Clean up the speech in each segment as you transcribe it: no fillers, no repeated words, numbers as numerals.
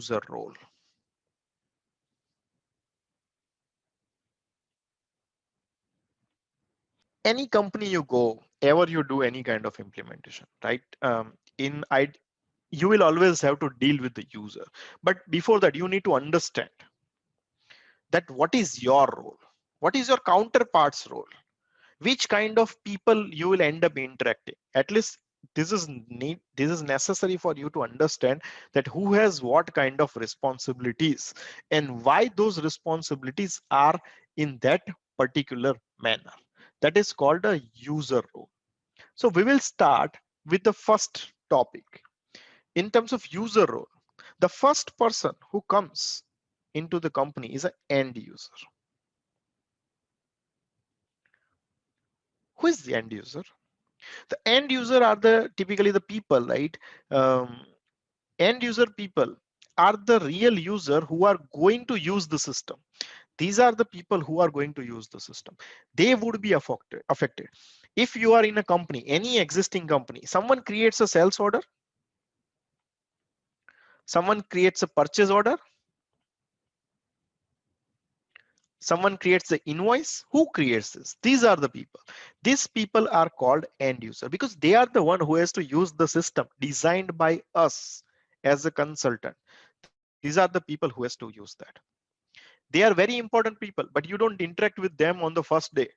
user role. Any company you go, ever you do any kind of implementation, right? You will always have to deal with the user. But before that, you need to understand that what is your role? What is your counterpart's role? Which kind of people you will end up interacting? At least this is necessary for you to understand that who has what kind of responsibilities and why those responsibilities are in that particular manner. That is called a user role. So we will start with the first topic. In terms of user role, the first person who comes into the company is an end user. Who is the end user? The end user are the typically the people, right? um, End user people are the real user who are going to use the system. These are the people who are going to use the system. They would be affected if you are in a company, any existing company. Someone creates a sales order, someone creates a purchase order, someone creates the invoice. Who creates this? These are the people. These people are called end user because they are the one who has to use the system designed by us as a consultant. These are the people who has to use that. They are very important people, but you don't interact with them on the first day.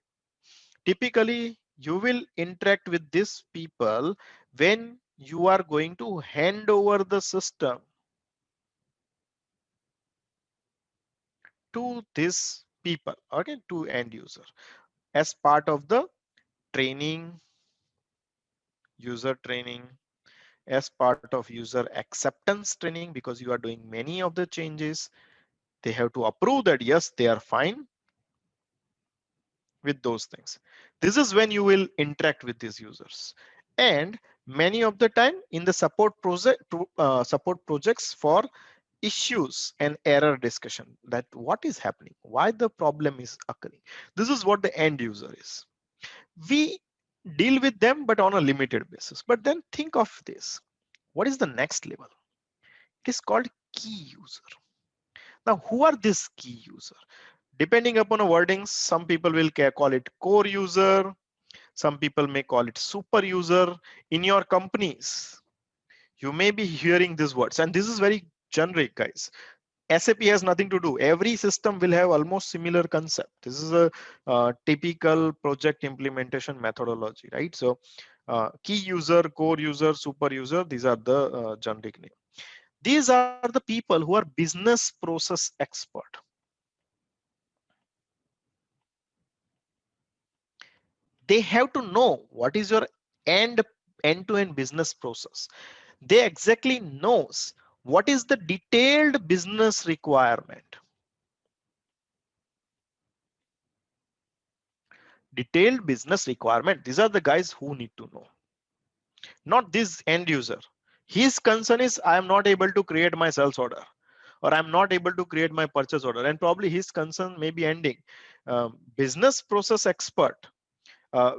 Typically you will interact with these people when you are going to hand over the system to this people, okay, to end user, as part of the training, user training, as part of user acceptance training, because you are doing many of the changes. They have to approve that yes, they are fine with those things. This is when you will interact with these users. And many of the time in the support projects for issues and error discussion, that what is happening, why the problem is occurring. This is what the end user is. We deal with them, but on a limited basis. But then think of this. What is the next level? It is called key user. Now, who are this key user? Depending upon a wording, some people will call it core user. Some people may call it super user. In your companies, you may be hearing these words, and this is very generic, guys. SAP has nothing to do. Every system will have almost similar concept. This is a typical project implementation methodology, right? So key user, core user, super user, these are the generic name. These are the people who are business process expert. They have to know what is your end-to-end business process. They exactly knows what is the detailed business requirement. Detailed business requirement. These are the guys who need to know, not this end user. His concern is I am not able to create my sales order, or I'm not able to create my purchase order, and probably his concern may be ending. Business process expert.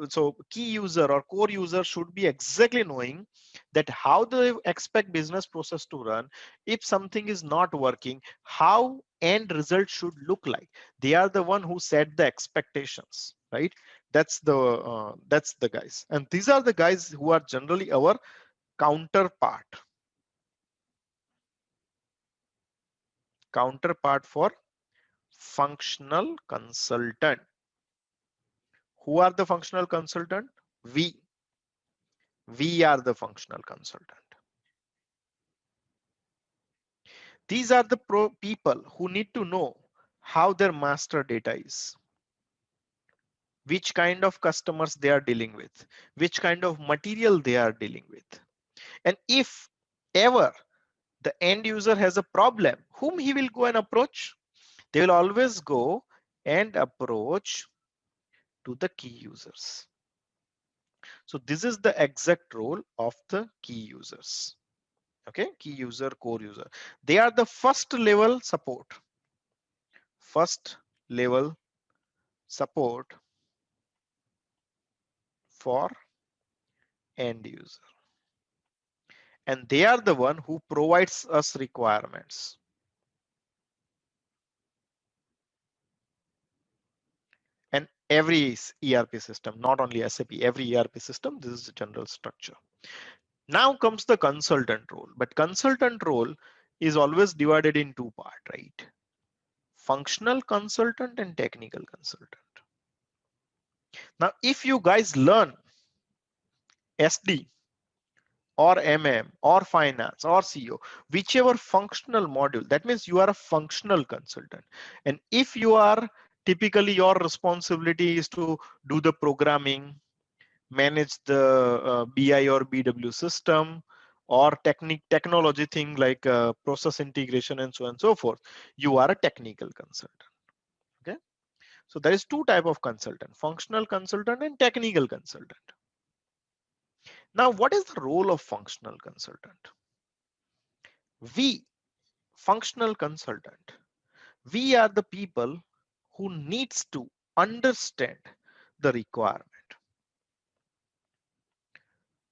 So key user or core user should be exactly knowing that how they expect business process to run. If something is not working, how end result should look like. They are the one who set the expectations, right? That's the guys, and these are the guys who are generally our counterpart for functional consultant. Who are the functional consultant? We are the functional consultant. These are the people who need to know how their master data is, which kind of customers they are dealing with, which kind of material they are dealing with. And if ever the end user has a problem, whom he will go and approach? They will always go and approach to the key users. So this is the exact role of the key users. Okay, key user, core user. They are the first level support. First level support for end user. and they are the one who provides us requirements. And every ERP system, not only SAP, every ERP system, this is the general structure. Now comes the consultant role, but consultant role is always divided in two parts, right? Functional consultant and technical consultant. Now, if you guys learn SD or MM or finance or CEO, whichever functional module, that means you are a functional consultant. And if you are typically your responsibility is to do the programming, manage the BI or BW system, or technology thing like process integration and so on and so forth, you are a technical consultant. Okay, so there is two type of consultant: functional consultant and technical consultant. Now, what is the role of functional consultant? We, functional consultant, we are the people who needs to understand the requirement.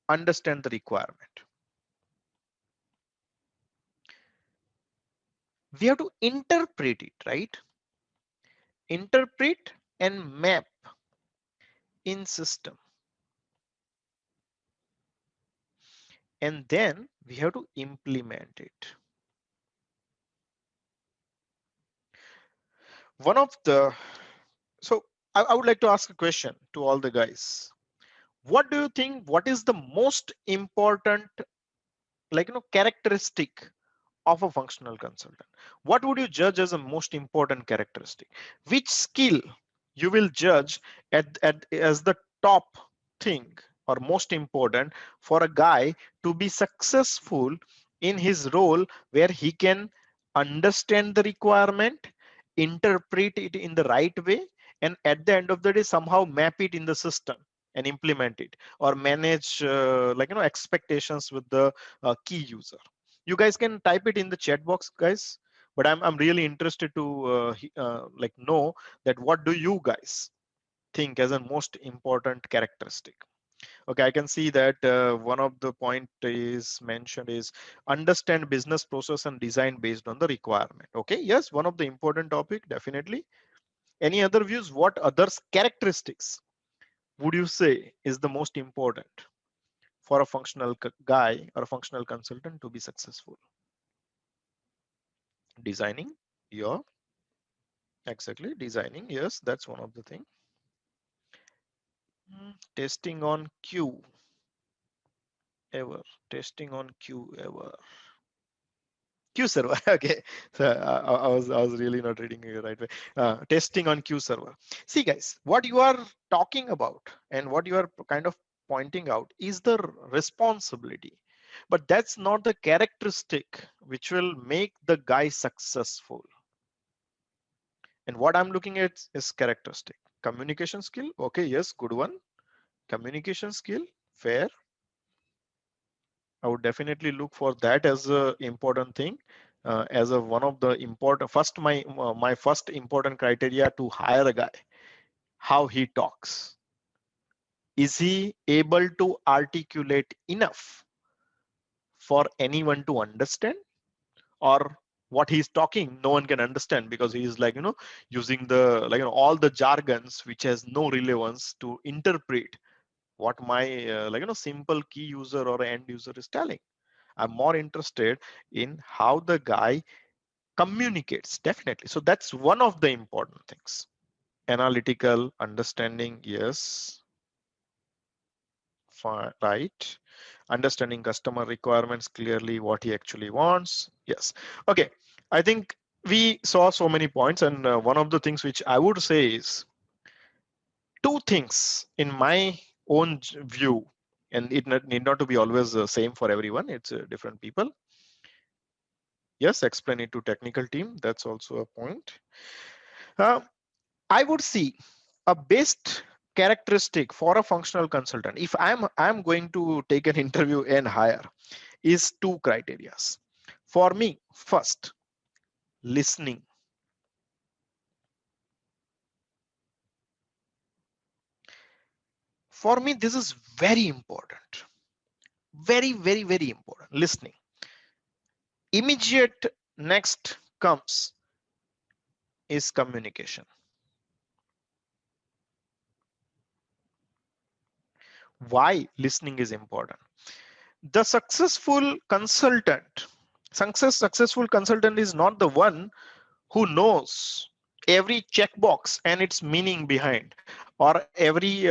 Understand the requirement. We have to interpret it, right? Interpret and map in system. And then we have to implement it. One of the, so I would like to ask a question to all the guys. What do you think, what is the most important, like, characteristic of a functional consultant? What would you judge as a most important characteristic? Which skill you will judge as the top thing or most important for a guy to be successful in his role, where he can understand the requirement, interpret it in the right way, and at the end of the day somehow map it in the system and implement it, or manage expectations with the key user? You guys can type it in the chat box, guys, but I'm really interested to like know that what do you guys think as a most important characteristic? Okay, I can see that one of the point is mentioned is understand business process and design based on the requirement. Okay, yes, one of the important topic, definitely. Any other views? What others characteristics would you say is the most important for a functional guy or a functional consultant to be successful? Designing, yeah, exactly, designing, yes, that's one of the thing. Testing on queue ever, testing on queue ever. Queue server. Okay, so I was really not reading it the right way. Testing on queue server. See, guys, what you are talking about and what you are kind of pointing out is the responsibility, but that's not the characteristic which will make the guy successful. And what I'm looking at is characteristic. Communication skill. Okay, yes, good one. Communication skill, fair. I would definitely look for that as a important thing, as a one of the important first my first important criteria to hire a guy. How he talks. Is he able to articulate enough for anyone to understand, or what he's talking no one can understand because he's like using the all the jargons which has no relevance to interpret what my simple key user or end user is telling. I'm more interested in how the guy communicates, definitely. So that's one of the important things. Analytical understanding, yes, fine, right. Understanding customer requirements clearly, what he actually wants, yes. Okay, I think we saw so many points, and one of the things which I would say is two things in my own view, and it need not to be always the same for everyone, it's different people. Yes, explain it to technical team, that's also a point. I would see a best characteristic for a functional consultant, if I'm going to take an interview and hire, is two criterias. For me, first, listening. For me, this is very important. Very, very, very important. Listening. Immediate next comes is communication. Why listening is important? The successful consultant is not the one who knows every checkbox and its meaning behind, or every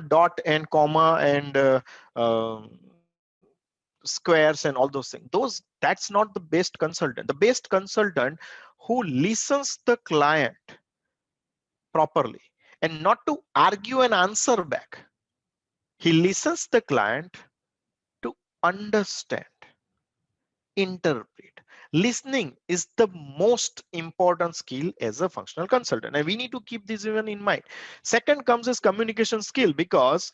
dot and comma and squares and all those things. That's not the best consultant. The best consultant who listens the client properly and not to argue and answer back. He listens the client to understand, interpret. Listening is the most important skill as a functional consultant, and we need to keep this even in mind. Second comes as communication skill, because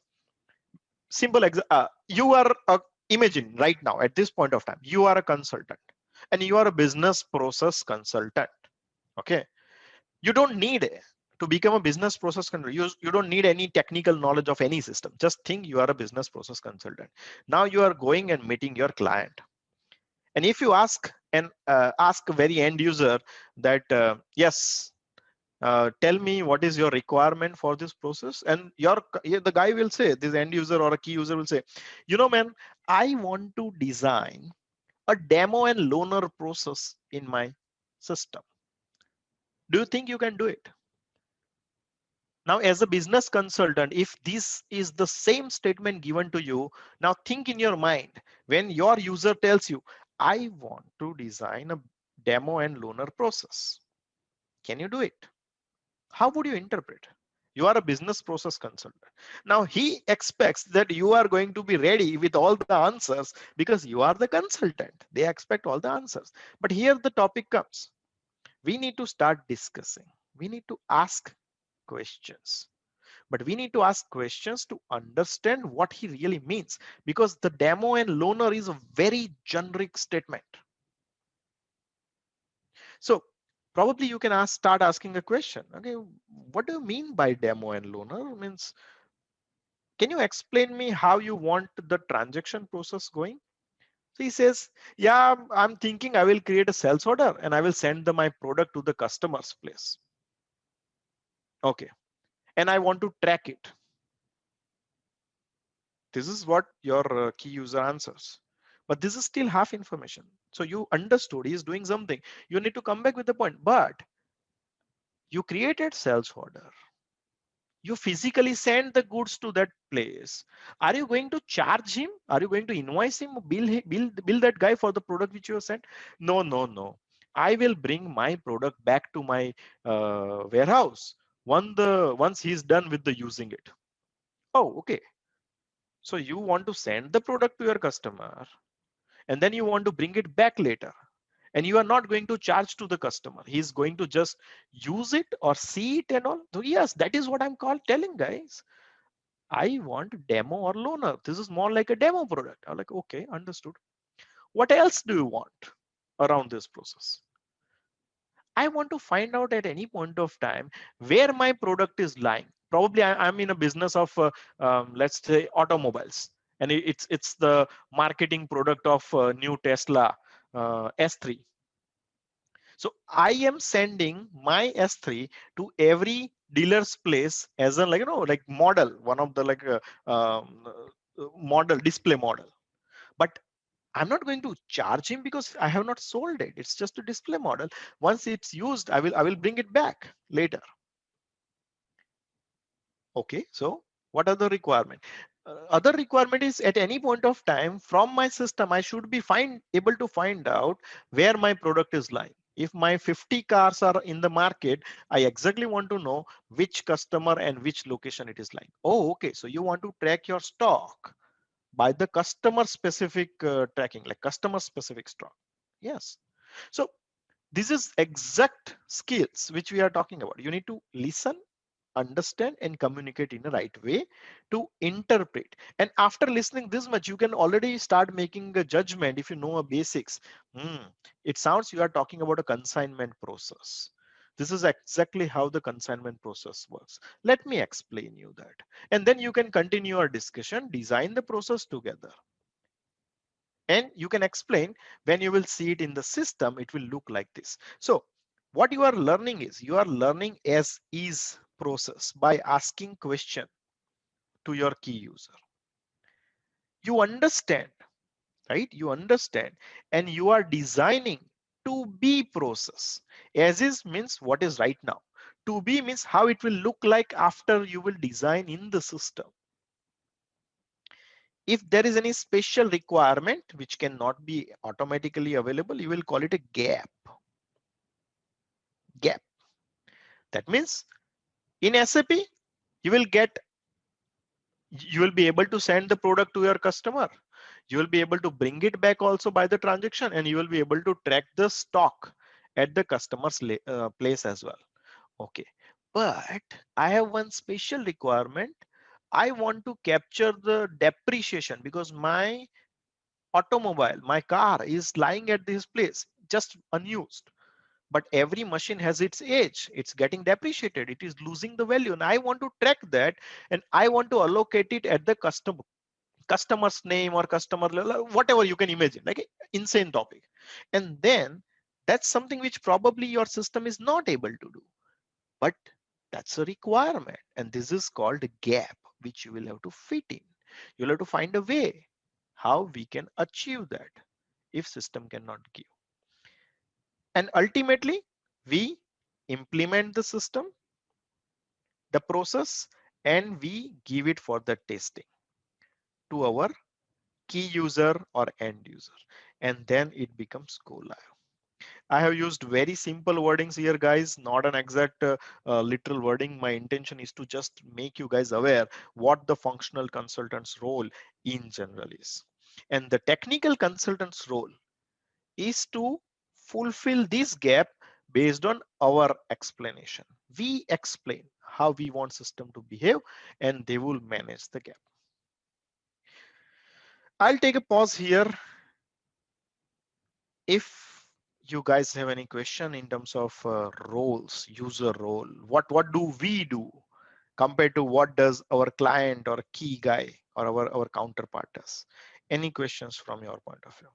you are imagine right now at this point of time you are a consultant and you are a business process consultant. Okay, you don't need to become a business process consultant. You don't need any technical knowledge of any system. Just think you are a business process consultant. Now you are going and meeting your client, and if you ask a very end user that yes, tell me what is your requirement for this process, and the guy will say, this end user or a key user will say, man, I want to design a demo and loaner process in my system. Do you think you can do it? Now, as a business consultant, if this is the same statement given to you, now think in your mind, when your user tells you, I want to design a demo and loaner process, can you do it? How would you interpret? You are a business process consultant. Now he expects that you are going to be ready with all the answers because you are the consultant. They expect all the answers. But here the topic comes. We need to start discussing. We need to ask questions. But we need to ask questions to understand what he really means, because the demo and loaner is a very generic statement. So probably you can start asking a question. Okay, what do you mean by demo and loaner? Means, can you explain me how you want the transaction process going? So he says, yeah, I'm thinking I will create a sales order and I will send my product to the customer's place. Okay, and I want to track it. This is what your key user answers. But this is still half information. So you understood he is doing something. You need to come back with the point. But you created sales order. You physically send the goods to that place. Are you going to charge him? Are you going to invoice him, bill that guy for the product which you have sent? No, no, no. I will bring my product back to my warehouse once he's done with the using it. Oh, okay. So you want to send the product to your customer and then you want to bring it back later, and you are not going to charge to the customer. He's going to just use it or see it and all. So yes, that is what I'm called telling guys. I want demo or loaner. This is more like a demo product. I'm like, okay, understood. What else do you want around this process? I want to find out at any point of time where my product is lying. Probably I'm in a business of, let's say, automobiles, and it's the marketing product of new Tesla S3. So I am sending my S3 to every dealer's place as a like model, one of the model display model. But I'm not going to charge him because I have not sold it. It's just a display model. Once it's used, I will bring it back later. Okay, so what are the requirement? Other requirement is at any point of time from my system, I should be able to find out where my product is lying. If my 50 cars are in the market, I exactly want to know which customer and which location it is lying. Oh, okay. So you want to track your stock by the customer specific tracking, like customer specific stock. Yes. So this is exact skills which we are talking about. You need to listen, understand, and communicate in the right way to interpret. And after listening this much, you can already start making a judgment. If you know a basics, it sounds you are talking about a consignment process. This is exactly how the consignment process works. Let me explain you that, and then you can continue our discussion, design the process together. And you can explain when you will see it in the system, it will look like this. So what you are learning is you are learning as is process by asking question to your key user. You understand, right? You understand, and you are designing to be process. As is means what is right now. To be means how it will look like after you will design in the system. If there is any special requirement which cannot be automatically available, you will call it a gap. Gap. That means in SAP, you will get, you will be able to send the product to your customer. You will be able to bring it back also by the transaction, and you will be able to track the stock at the customer's place as well. Okay, but I have one special requirement. I want to capture the depreciation because my automobile, my car is lying at this place just unused. But every machine has its age, it's getting depreciated, it is losing the value, and I want to track that, and I want to allocate it at the customer's name or customer level, whatever you can imagine, like insane topic. And then that's something which probably your system is not able to do, but that's a requirement, and this is called a gap which you will have to fit in. You'll have to find a way how we can achieve that if system cannot give. And ultimately we implement the system, the process, and we give it for the testing to our key user or end user, and then it becomes go live. I have used very simple wordings here, guys, not an exact literal wording. My intention is to just make you guys aware what the functional consultant's role in general is. And the technical consultant's role is to fulfill this gap based on our explanation. We explain how we want system to behave, and they will manage the gap. I'll take a pause here. If you guys have any question in terms of roles, user role, what do we do compared to what does our client or key guy or our counterpart does? Any questions from your point of view?